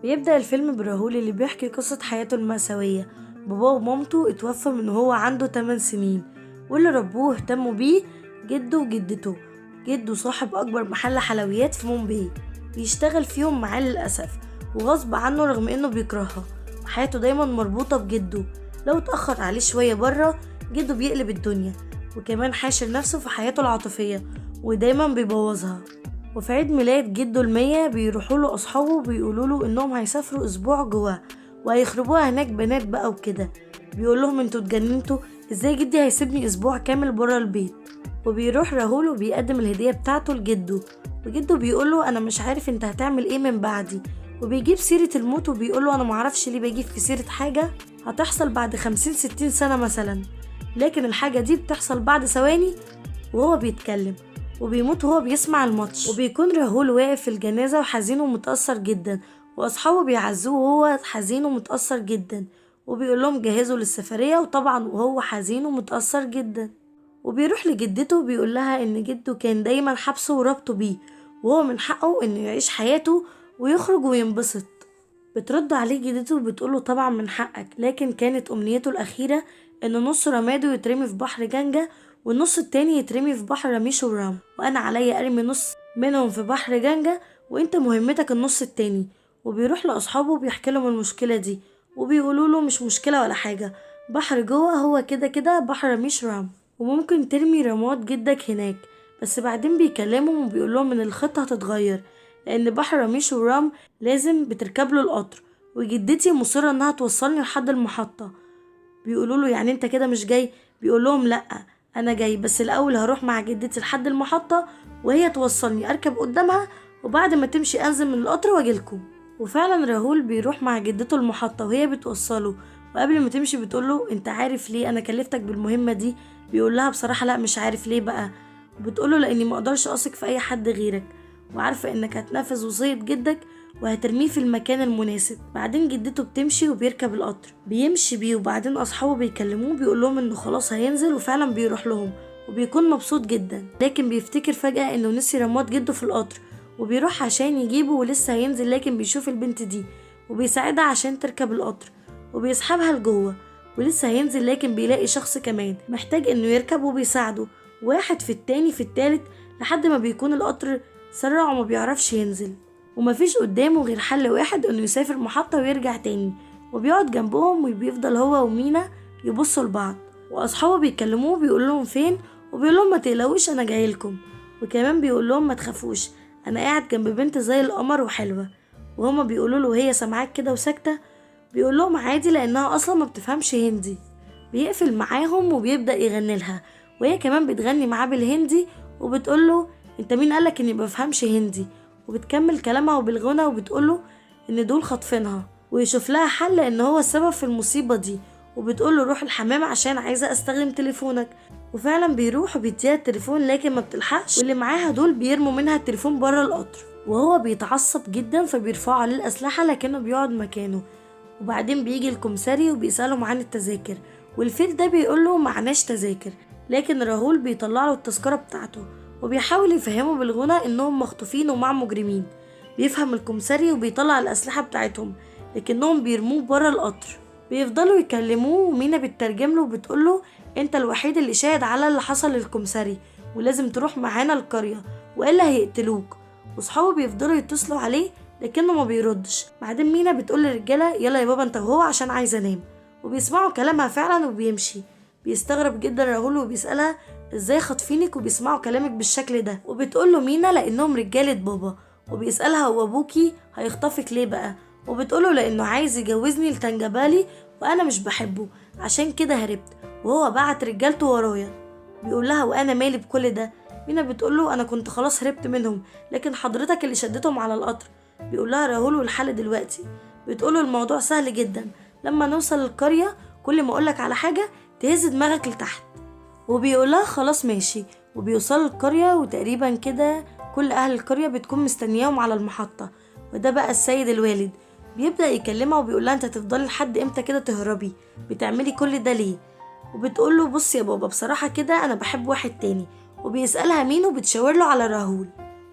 بيبدأ الفيلم براهول اللي بيحكي قصة حياته المأساوية. باباه ومامته اتوفى من وهو عنده 8 سنين، واللي ربوه واهتموا بيه جده وجدته. جده صاحب أكبر محل حلويات في مومباي، بيشتغل فيهم معاه للأسف وغصب عنه رغم إنه بيكرهها، وحياته دايما مربوطة بجده. لو اتأخر عليه شوية برا جده بيقلب الدنيا، وكمان حاشر نفسه في حياته العاطفية ودايما بيبوظها. وفي عيد ميلاد جده ال100 بيروحوله أصحابه وبيقولوله إنهم هيسافروا أسبوع جواه وهيخربوها هناك بنات بقى وكده. بيقول لهم انتوا اتجننتوا، ازاي جدي هيسيبني أسبوع كامل برا البيت؟ وبيروح راهول وبيقدم الهدية بتاعته لجده، وجده بيقوله أنا مش عارف انت هتعمل ايه من بعدي، وبيجيب سيرة الموت وبيقوله أنا معرفش ليه بجيب في سيرة حاجة هتحصل بعد 50-60 سنة مثلا، لكن الحاجة دي بتحصل بعد ثواني وهو بيتكلم. وبيموت وهو بيسمع الماتش، وبيكون راهول واقف في الجنازة وحزين ومتأثر جدا، وأصحابه بيعزوه وهو حزين ومتأثر جدا، وبيقول لهم جهزوا للسفرية، وطبعا وهو حزين ومتأثر جدا. وبيروح لجدته وبيقول لها إن جده كان دايما حبسه وربطه بيه، وهو من حقه إنه يعيش حياته ويخرج وينبسط. بترد عليه جدته وبتقوله طبعا من حقك، لكن كانت أمنيته الأخيرة إن نص رماده يترمي في بحر جنجة والنص التاني يترمي في بحر رميش ورام، وأنا عليا أرمي نص منهم في بحر جنجة وإنت مهمتك النص التاني. وبيروح لأصحابه وبيحكي لهم المشكلة دي، وبيقولوا له مش مشكلة ولا حاجة، بحر جوه هو كده كده بحر رميش رام، وممكن ترمي رماد جدك هناك. بس بعدين بيكلمهم وبيقول لهم إن الخطة هتتغير، لأن بحر رميش ورام لازم بتركب له القطر، وجدتي مصرة إنها توصلني لحد المحطة. بيقولوا له يعني انت كده مش جاي؟ بيقول لهم لا، انا جاي بس الاول هروح مع جدتي لحد المحطة وهي توصلني اركب قدامها، وبعد ما تمشي انزل من القطر واجيلكم. وفعلا راهول بيروح مع جدته المحطة وهي بتوصله، وقبل ما تمشي بتقوله انت عارف ليه انا كلفتك بالمهمة دي؟ بيقول لها بصراحة لا مش عارف ليه بقى. وبتقوله لاني ما اقدرش اثق في اي حد غيرك، وعارفة انك هتنفذ وصية جدك وهترميه في المكان المناسب. بعدين جدته بتمشي وبيركب القطر بيمشي بيه، وبعدين اصحابه بيكلموه بيقول لهم انه خلاص هينزل، وفعلا بيروح لهم وبيكون مبسوط جدا، لكن بيفتكر فجأة انه نسي رماد جده في القطر، وبيروح عشان يجيبه ولسه هينزل، لكن بيشوف البنت دي وبيساعدها عشان تركب القطر وبيسحبها لجوه، ولسه هينزل لكن بيلاقي شخص كمان محتاج انه يركب وبيساعده، واحد في التاني في التالت لحد ما بيكون القطر سرع وما بيعرفش ينزل، ومفيش قدامه غير حل واحد انه يسافر محطة ويرجع تاني. وبيقعد جنبهم وبيفضل هو ومينا يبصوا لبعض، واصحابه بيكلموه بيقول لهم فين، وبيقول لهم ما تقلقوش انا جايلكم، وكمان بيقول لهم ما تخافوش انا قاعد جنب بنت زي القمر وحلوة. وهما بيقولوا له وهي سامعاك كده وساكتة؟ بيقول لهم عادي لانها اصلا ما بتفهمش هندي. بيقفل معاهم وبيبدأ يغني لها، وهي كمان بتغني معاه بالهندي، وبتقول له انت مين قالك اني بفهمش هندي؟ وبتكمل كلامها وبالغنى وبتقوله ان دول خاطفينها ويشوف لها حل ان هو السبب في المصيبة دي، وبتقوله روح الحمام عشان عايزة استخدم تليفونك. وفعلا بيروح وبيديها التليفون لكن ما بتلحقش، واللي معاها دول بيرموا منها التليفون بره القطر، وهو بيتعصب جدا فبيرفعوا عليه الأسلحة لكنه بيقعد مكانه. وبعدين بيجي الكمساري وبيسألهم عن التذاكر، والفيل ده بيقوله معناش تذاكر، لكن راهول بيطلع له التذكرة بتاعته وبيحاول يفهمه بالغنى انهم مخطوفين ومع مجرمين. بيفهم الكمساري وبيطلع الأسلحة بتاعتهم لكنهم بيرموه برا القطر. بيفضلوا يكلموه ومينا بتترجم له وبتقوله انت الوحيد اللي شاهد على اللي حصل للكمساري، ولازم تروح معانا القرية والا هيقتلوك. وصحابه بيفضلوا يتصلوا عليه لكنه ما بيردش. بعدين مينا بتقول للرجاله يلا يا بابا انت وهو عشان عايزه انام، وبيسمعوا كلامها فعلا وبيمشي. بيستغرب جدا راهول وبيسألها ازاي خاطفينك وبيسمعوا كلامك بالشكل ده، وبتقول له مينا لانهم رجاله بابا. وبيسألها هو ابوكي هيخطفك ليه بقى؟ وبتقوله لانه عايز يجوزني لتنجبالي وانا مش بحبه عشان كده هربت وهو بعت رجالته ورايا. بيقول لها وانا مالي بكل ده؟ مينا بتقوله انا كنت خلاص هربت منهم لكن حضرتك اللي شدتهم على القطر. بيقول لها راهول والحل دلوقتي؟ بتقوله الموضوع سهل جدا، لما نوصل القرية كل ما اقولك على حاجة تهز دماغك لتحت. وبيقولها خلاص ماشي. وبيوصلوا القرية وتقريبا كده كل اهل القرية بتكون مستنياهم على المحطة، وده بقى السيد الوالد. بيبدأ يكلمها وبيقولها انت هتفضلي لحد امتى كده تهربي؟ بتعملي كل ده ليه؟ وبتقوله بص يا بابا بصراحة كده انا بحب واحد تاني، وبيسألها مين وبتشاور له على راهول،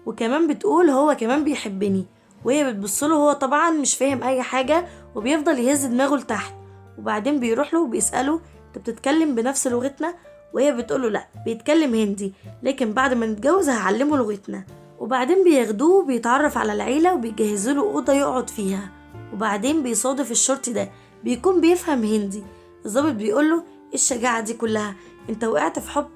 وكمان بتقول هو كمان بيحبني. وهي بتبصله، هو طبعا مش فاهم اي حاجة وبيفضل يهز دماغه لتحت. وبعدين بيروح له وبيسأله انت بتتكلم بنفس لغتنا؟ وهي بتقوله لا، بيتكلم هندي، لكن بعد ما نتجوز هعلمه لغتنا. وبعدين بياخدوه بيتعرف على العيلة وبيجهزوا له أوضة يقعد فيها. وبعدين بيصادف الشرطي ده بيكون بيفهم هندي. الضابط بيقوله ايه الشجاعة دي كلها؟ انت وقعت في حب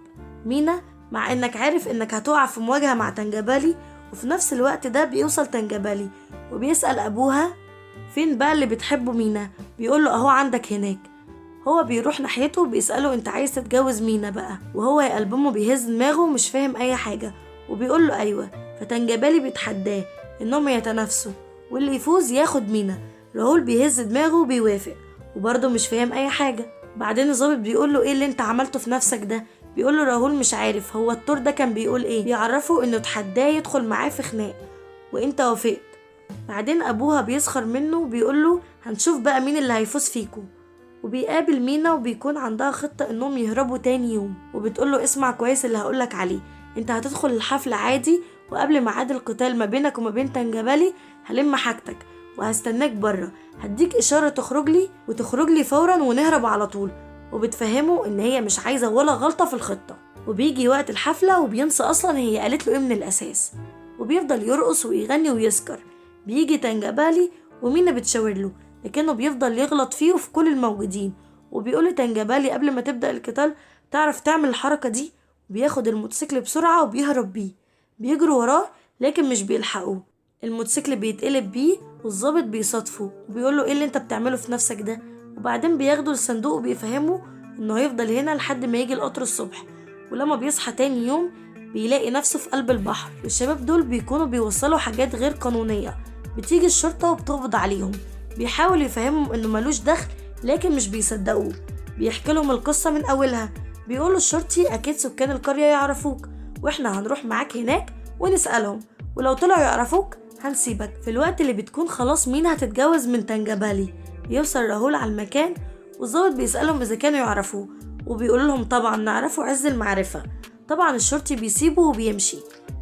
مينا مع انك عارف انك هتقع في مواجهة مع تنجبالي. وفي نفس الوقت ده بيوصل تنجبالي وبيسأل ابوها فين بقى اللي بتحبه مينا؟ بيقوله اهو عندك هناك. هو بيروح ناحيته بيسأله انت عايز تتجوز مينا بقى؟ وهو يا قلبه بيهز دماغه ومش فاهم اي حاجة وبيقوله ايوه. فتنجبالي بيتحداه انهم يتنافسوا واللي يفوز ياخد مينا. راهول بيهز دماغه وبيوافق وبرضه مش فاهم اي حاجة. بعدين الضابط بيقوله ايه اللي انت عملته في نفسك ده؟ بيقوله راهول مش عارف هو الدكتور ده كان بيقول ايه، بيعرفه انه تحداه يدخل معاه في خناق وانت وافقت. بعدين ابوها بيسخر منه وبيقوله هنشوف بقى مين اللي هيفوز فيكو. وبيقابل مينا وبيكون عندها خطة انهم يهربوا تاني يوم. وبتقوله اسمع كويس اللي هقولك عليه، انت هتدخل الحفلة عادي وقبل ميعاد القتال ما بينك وما بين تنجبالي هلم حاجتك وهستناك بره، هديك اشارة تخرج لي وتخرج لي فورا ونهرب على طول. وبتفهمه ان هي مش عايزة ولا غلطة في الخطة. وبيجي وقت الحفلة وبينسى اصلا هي قالت له ايه من الاساس وبيفضل يرقص ويغني ويسكر. بيجي تنجبالي ومينا بتشاور له لكنه بيفضل يغلط فيه وفي كل الموجودين. وبيقول تنجبالي قبل ما تبدأ القتال تعرف تعمل الحركة دي؟ بياخد الموتوسيكل بسرعة وبيهرب بيه. بيجروا وراه لكن مش بيلحقوه. الموتوسيكل بيتقلب بيه والضابط بيصادفه وبيقوله ايه اللي انت بتعمله في نفسك ده؟ وبعدين بياخده الصندوق وبيفهمه انه هيفضل هنا لحد ما يجي القطر الصبح. ولما بيصحى تاني يوم بيلاقي نفسه في قلب البحر. والشباب دول بيكونوا بيوصلوا حاجات غير قانونية. بتيجي الشرطة وبتقبض عليهم. بيحاول يفهمهم انه ملوش دخل لكن مش بيصدقوه. بيحكي لهم القصة من اولها. بيقولوا الشرطي اكيد سكان القرية يعرفوك واحنا هنروح معاك هناك ونسألهم، ولو طلعوا يعرفوك هنسيبك. في الوقت اللي بتكون خلاص مينا هتتجوز من تنجبالي بيوصل راهول على المكان والضابط بيسألهم اذا كانوا يعرفوه وبيقول لهم طبعا نعرفه عز المعرفة. طبعا الشرطي بيسيبه وبيمشي.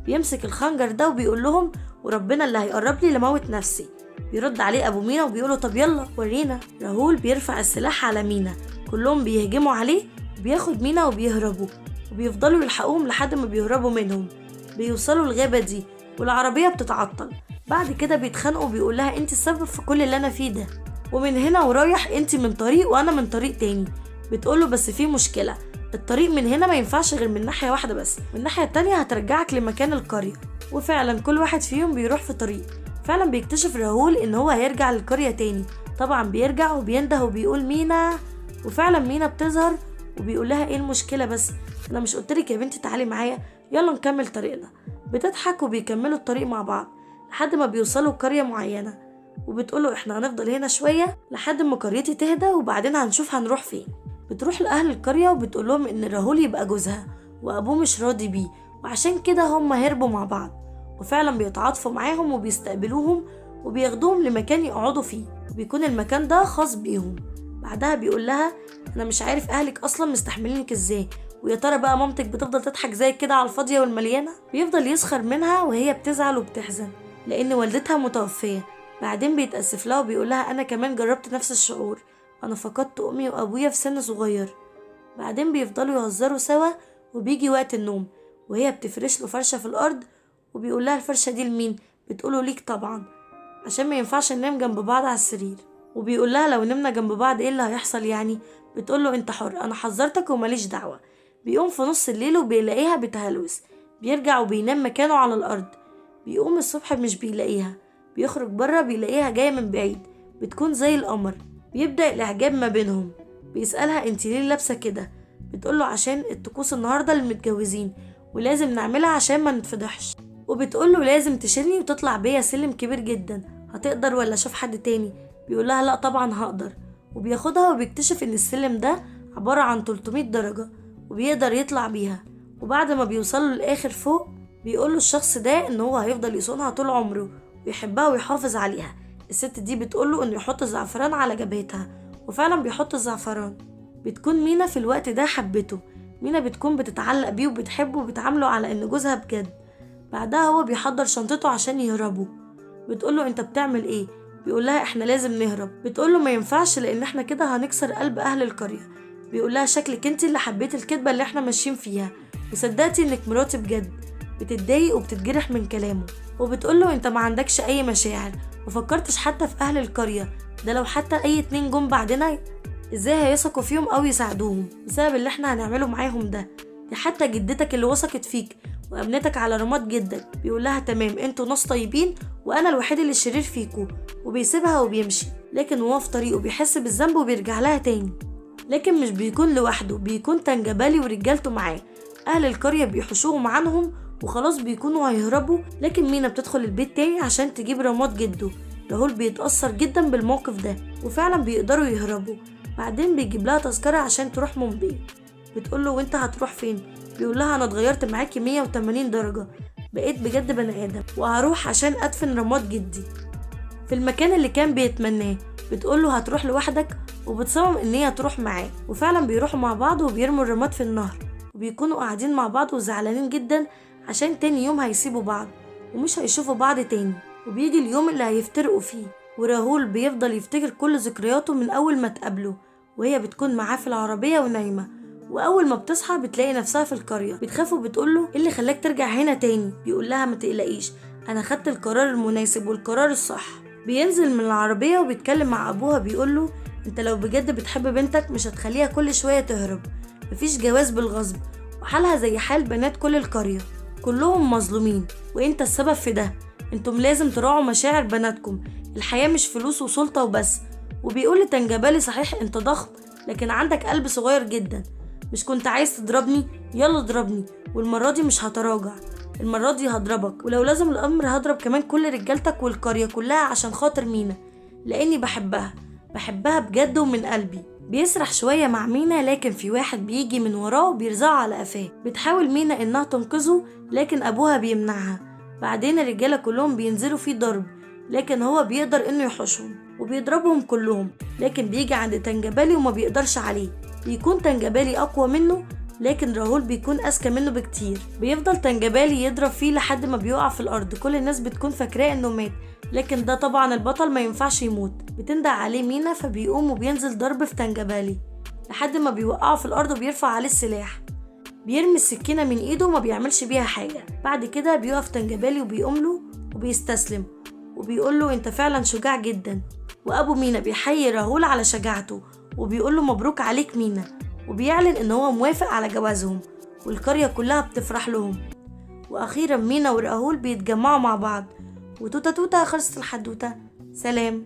بيمسك الخنجر ده وبيقول لهم وربنا اللي هيقرب لي لموت نفسي. بيرد عليه ابو مينا وبيقوله طب يلا ورينا. راهول بيرفع السلاح على مينا، كلهم بيهجموا عليه وبياخد مينا وبيهربوا وبيفضلوا يلحقوهم لحد ما بيهربوا منهم. بيوصلوا الغابة دي والعربية بتتعطل. بعد كده بيتخانقوا وبيقول لها انت السبب في كل اللي انا فيه ده، ومن هنا ورايح انت من طريق وانا من طريق تاني. بتقوله بس في مشكلة، الطريق من هنا ما ينفعش غير من ناحية واحدة بس، من الناحية التانية هترجعك لمكان القرية. وفعلا كل واحد فيهم بيروح في طريق. فعلا بيكتشف راهول ان هو هيرجع للقرية تاني. طبعا بيرجع وبينده وبيقول مينا. وفعلا مينا بتظهر وبيقول لها ايه المشكلة بس؟ انا مش قلتلك يا بنتي تعالي معايا؟ يلا نكمل طريقنا. بتضحك وبيكملوا الطريق مع بعض لحد ما بيوصلوا قرية معينة. وبتقوله احنا هنفضل هنا شوية لحد ما قريتي تهدى وبعدين هنشوف هنروح فين. بتروح لأهل القرية وبتقول لهم ان راهول يبقى جوزها وابوه مش راضي بيه وعشان كده هم هربوا مع بعض. وفعلا بيتعاطفوا معاهم وبيستقبلوهم وبياخدوهم لمكان يقعدوا فيه وبيكون المكان ده خاص بيهم. بعدها بيقول لها انا مش عارف اهلك اصلا مستحملينك ازاي، ويا ترى بقى مامتك بتفضل تضحك زي كده على الفاضية والمليانة. بيفضل يسخر منها وهي بتزعل وبتحزن لان والدتها متوفية. بعدين بيتأسف لها وبيقول لها انا كمان جربت نفس الشعور، انا فقدت امي وابويا في سن صغير. بعدين بيفضلوا يهزروا سوا وبيجي وقت النوم وهي بتفرش له فرشة في الارض وبيقول لها الفرشة دي لمين؟ بتقوله ليك طبعا عشان ما ينفعش ننام جنب بعض على السرير. وبيقول لها لو نمنا جنب بعض ايه اللي هيحصل يعني؟ بتقوله انت حر، انا حذرتك وماليش دعوة. بيقوم في نص الليل وبيلاقيها بتهلوس. بيرجع وبينام مكانه على الارض. بيقوم الصبح مش بيلاقيها. بيخرج بره بيلاقيها جاية من بعيد بتكون زي القمر. بيبدأ الاعجاب ما بينهم. بيسألها انت ليه لابسة كده؟ بتقوله عشان الطقوس النهاردة للمتجوزين ولازم نعملها عشان ما نتفضحش. وبتقوله لازم تشيلني وتطلع بيا سلم كبير جدا، هتقدر ولا اشوف حد تاني؟ بيقولها لا طبعا هقدر. وبياخدها وبيكتشف ان السلم ده عبارة عن 300 درجة وبيقدر يطلع بيها. وبعد ما بيوصلوا للآخر فوق بيقوله الشخص ده ان هو هيفضل يصونها طول عمره ويحبها ويحافظ عليها. الست دي بتقوله انه يحط زعفران على جبهتها وفعلا بيحط الزعفران. بتكون مينا في الوقت ده حبته. مينا بتكون بتتعلق بيه وبتحبه وبتعامله على ان جوزها بجد. بعدها هو بيحضر شنطته عشان يهربوا. بتقوله انت بتعمل ايه؟ بيقولها احنا لازم نهرب. بتقوله ما ينفعش لان احنا كده هنكسر قلب اهل القرية. بيقولها شكلك انت اللي حبيت الكدبة اللي احنا ماشيين فيها وصدقتي انك مراتي بجد. بتتضايق وبتتجرح من كلامه، وبتقوله انت ما عندكش اي مشاعر، مفكرتش حتى في اهل القرية، ده لو حتى اي اتنين جم بعدنا ازاي هيثقوا فيهم او يساعدوهم بسبب اللي احنا هنعمله معاهم ده؟ دي حتى جدتك اللي وثقت فيك وامنتك على رماد جدك. بيقولها تمام انتوا ناس طيبين وانا الوحيد اللي الشرير فيكوا، وبيسيبها وبيمشي. لكن وهو في طريقه بيحس بالذنب وبيرجع لها تاني. لكن مش بيكون لوحده، بيكون تنجبالي ورجالته معاه. اهل القرية بيحوشوهم عنهم وخلاص بيكونوا هيهربوا، لكن مينا بتدخل البيت تاني عشان تجيب رماد جده. راهول بيتأثر جدا بالموقف ده وفعلا بيقدروا يهربوا. بعدين بيجيب لها تذكرة عشان تروح مومباي. بتقوله وانت هتروح فين؟ بيقولها انا اتغيرت معاكي 180 درجة، بقيت بجد بني ادم وهروح عشان ادفن رماد جدي في المكان اللي كان بيتمناه. بتقوله هتروح لوحدك، وبتصمم ان هي تروح معاه. وفعلا بيروحوا مع بعض وبيرموا الرماد في النهر، وبيكونوا قاعدين مع بعض وزعلانين جدا عشان تاني يوم هيسيبوا بعض ومش هيشوفوا بعض تاني. وبيجي اليوم اللي هيفترقوا فيه، وراهول بيفضل يفتكر كل ذكرياته من اول ما اتقابلوا، وهي بتكون معاه في العربية ونايمة. واول ما بتصحى بتلاقي نفسها في القرية. بتخاف وبتقوله ايه اللي خلاك ترجع هنا تاني؟ بيقول لها ما تقلقيش، انا خدت القرار المناسب والقرار الصح. بينزل من العربية وبيتكلم مع ابوها. بيقوله انت لو بجد بتحب بنتك مش هتخليها كل شوية تهرب. مفيش جواز بالغصب، وحالها زي حال بنات كل القرية، كلهم مظلومين وانت السبب في ده. انتم لازم تراعوا مشاعر بناتكم، الحياة مش فلوس وسلطة وبس. وبيقول لتنجبالي صحيح انت ضخم لكن عندك قلب صغير جدا، مش كنت عايز تضربني؟ يلا اضربني، والمرة دي مش هتراجع، المرة دي هضربك، ولو لازم الأمر هضرب كمان كل رجالتك والقرية كلها عشان خاطر مينا، لأني بحبها بجد ومن قلبي. بيسرح شوية مع مينا، لكن في واحد بيجي من وراه وبيرزعه على قفاه. بتحاول مينا إنها تنقذه لكن أبوها بيمنعها. بعدين الرجالة كلهم بينزلوا فيه ضرب، لكن هو بيقدر إنه يحوشهم وبيضربهم كلهم. لكن بيجي عند تنجبالي وما بيقدرش عليه، بيكون تنجبالي أقوى منه، لكن راهول بيكون أذكى منه بكتير. بيفضل تنجبالي يضرب فيه لحد ما بيقع في الأرض. كل الناس بتكون فاكراه إنه مات، لكن ده طبعا البطل ما ينفعش يموت. بتندع عليه مينا فبيقوم وبينزل ضرب في تنجبالي لحد ما بيوقعه في الأرض وبيرفع عليه السلاح. بيرمي السكينة من إيده وما بيعملش بيها حاجة. بعد كده بيقف تنجبالي وبيقوم له وبيستسلم وبيقول له انت فعلا شجاع جدا. وأبو مينا بيحيي راهول على شجاعته وبيقول له مبروك عليك مينا، وبيعلن ان هو موافق على جوازهم، والقرية كلها بتفرح لهم. واخيرا مينا وراهول بيتجمعوا مع بعض، وتوتا توتا خلصت الحدوتة. سلام.